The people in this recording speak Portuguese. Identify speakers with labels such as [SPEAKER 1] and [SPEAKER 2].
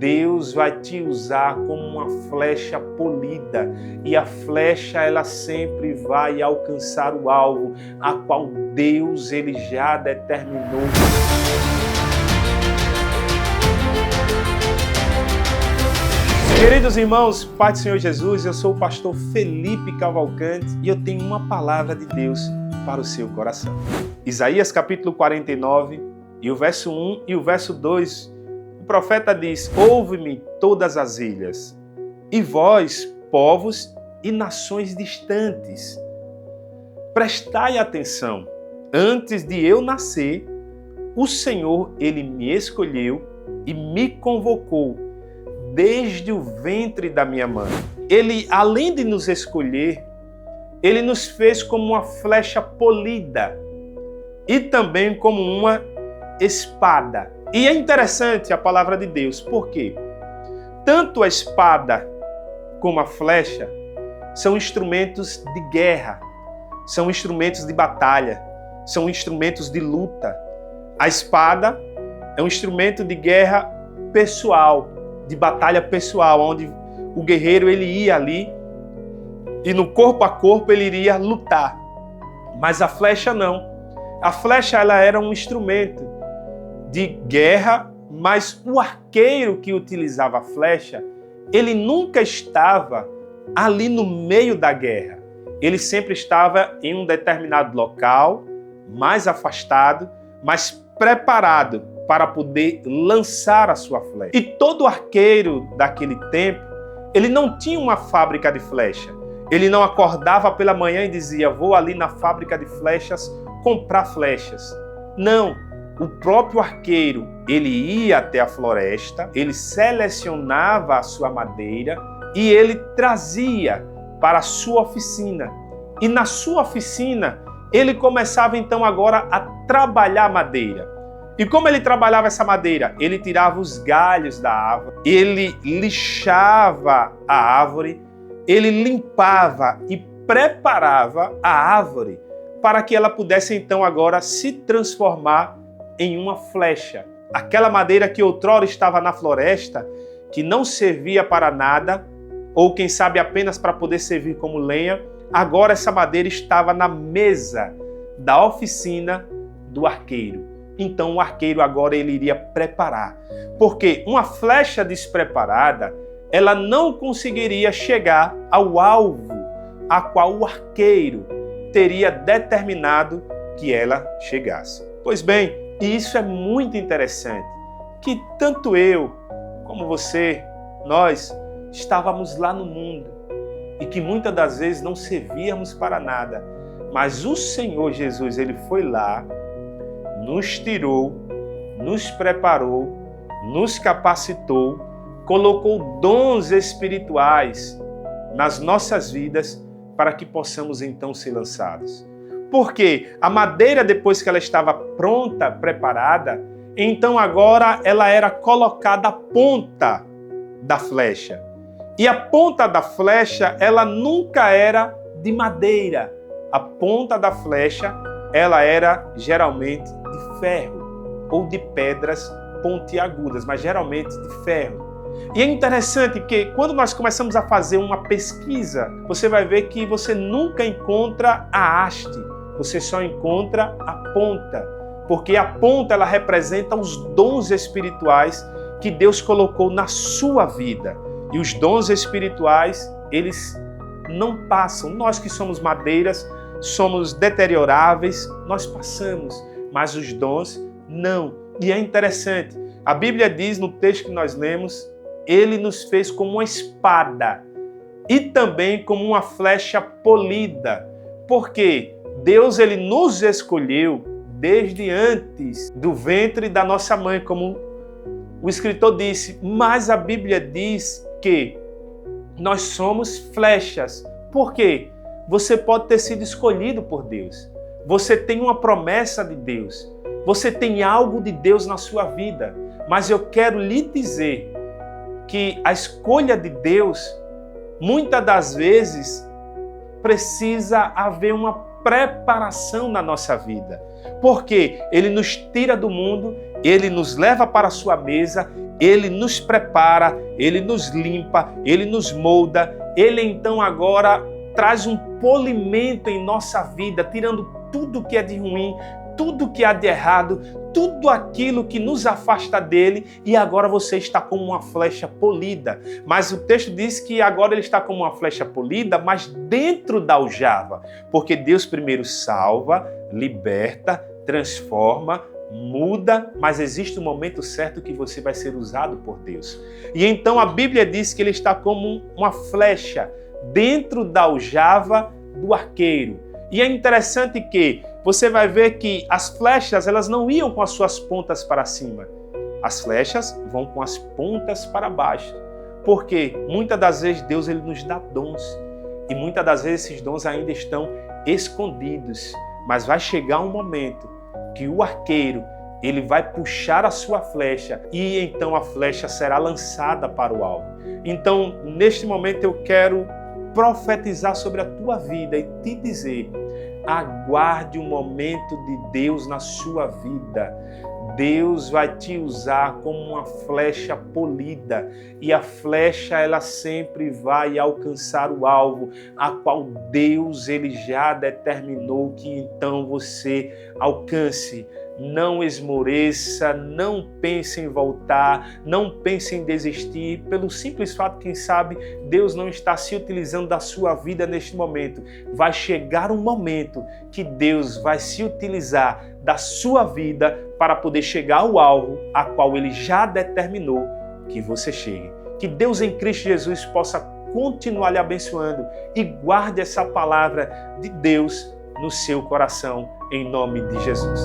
[SPEAKER 1] Deus vai te usar como uma flecha polida, e a flecha ela sempre vai alcançar o alvo, a qual Deus ele já determinou. Queridos irmãos, Pai do Senhor Jesus, eu sou o pastor Felipe Cavalcante e eu tenho uma palavra de Deus para o seu coração. Isaías capítulo 49, e o verso 1 e o verso 2, o profeta diz: ouve-me todas as ilhas, e vós, povos e nações distantes. Prestai atenção, antes de eu nascer, o Senhor, ele me escolheu e me convocou desde o ventre da minha mãe. Ele, além de nos escolher, ele nos fez como uma flecha polida e também como uma espada. E é interessante a palavra de Deus, porque tanto a espada como a flecha são instrumentos de guerra, são instrumentos de batalha, são instrumentos de luta. A espada é um instrumento de guerra pessoal, de batalha pessoal, onde o guerreiro ele ia ali e no corpo a corpo ele iria lutar. Mas a flecha não. A flecha ela era um instrumento de guerra, mas o arqueiro que utilizava a flecha, ele nunca estava ali no meio da guerra. Ele sempre estava em um determinado local, mais afastado, mas preparado para poder lançar a sua flecha. E todo arqueiro daquele tempo, ele não tinha uma fábrica de flecha. Ele não acordava pela manhã e dizia: vou ali na fábrica de flechas comprar flechas. Não. O próprio arqueiro, ele ia até a floresta, ele selecionava a sua madeira e ele trazia para a sua oficina. E na sua oficina, ele começava então agora a trabalhar a madeira. E como ele trabalhava essa madeira? Ele tirava os galhos da árvore, ele lixava a árvore, ele limpava e preparava a árvore para que ela pudesse então agora se transformar em uma flecha. Aquela madeira que outrora estava na floresta, que não servia para nada, ou quem sabe apenas para poder servir como lenha, agora essa madeira estava na mesa da oficina do arqueiro. Então o arqueiro agora ele iria preparar. Porque uma flecha despreparada, ela não conseguiria chegar ao alvo a qual o arqueiro teria determinado que ela chegasse. Pois bem, e isso é muito interessante, que tanto eu como você, nós estávamos lá no mundo e que muitas das vezes não servíamos para nada, mas o Senhor Jesus, ele foi lá, nos tirou, nos preparou, nos capacitou, colocou dons espirituais nas nossas vidas para que possamos então ser lançados. Porque a madeira, depois que ela estava pronta, preparada, então agora ela era colocada à ponta da flecha. E a ponta da flecha, ela nunca era de madeira. A ponta da flecha, ela era geralmente de ferro ou de pedras pontiagudas, mas geralmente de ferro. E é interessante que quando nós começamos a fazer uma pesquisa, você vai ver que você nunca encontra a haste. Você só encontra a ponta, porque a ponta ela representa os dons espirituais que Deus colocou na sua vida. E os dons espirituais, eles não passam. Nós que somos madeiras, somos deterioráveis, nós passamos, mas os dons não. E é interessante, a Bíblia diz no texto que nós lemos, ele nos fez como uma espada e também como uma flecha polida. Por quê? Deus ele nos escolheu desde antes do ventre da nossa mãe, como o escritor disse, mas a Bíblia diz que nós somos flechas. Por quê? Você pode ter sido escolhido por Deus. Você tem uma promessa de Deus. Você tem algo de Deus na sua vida. Mas eu quero lhe dizer que a escolha de Deus, muitas das vezes, precisa haver uma preparação na nossa vida. Porque Ele nos tira do mundo, Ele nos leva para a sua mesa, Ele nos prepara, Ele nos limpa, Ele nos molda. Ele então agora traz um polimento em nossa vida, tirando tudo que é de ruim, tudo que há de errado, tudo aquilo que nos afasta dele, e agora você está como uma flecha polida. Mas o texto diz que agora ele está como uma flecha polida, mas dentro da aljava, porque Deus primeiro salva, liberta, transforma, muda, mas existe um momento certo que você vai ser usado por Deus. E então a Bíblia diz que ele está como uma flecha dentro da aljava do arqueiro. E é interessante que você vai ver que as flechas, elas não iam com as suas pontas para cima. As flechas vão com as pontas para baixo. Porque muitas das vezes Deus ele nos dá dons. E muitas das vezes esses dons ainda estão escondidos. Mas vai chegar um momento que o arqueiro ele vai puxar a sua flecha e então a flecha será lançada para o alvo. Então, neste momento eu quero profetizar sobre a tua vida e te dizer: aguarde o momento de Deus na sua vida. Deus vai te usar como uma flecha polida, e a flecha ela sempre vai alcançar o alvo, a qual Deus ele já determinou que então você alcance. Não esmoreça, não pense em voltar, não pense em desistir, pelo simples fato, quem sabe, Deus não está se utilizando da sua vida neste momento. Vai chegar um momento que Deus vai se utilizar da sua vida para poder chegar ao alvo a qual Ele já determinou que você chegue. Que Deus em Cristo Jesus possa continuar lhe abençoando e guarde essa palavra de Deus no seu coração, em nome de Jesus.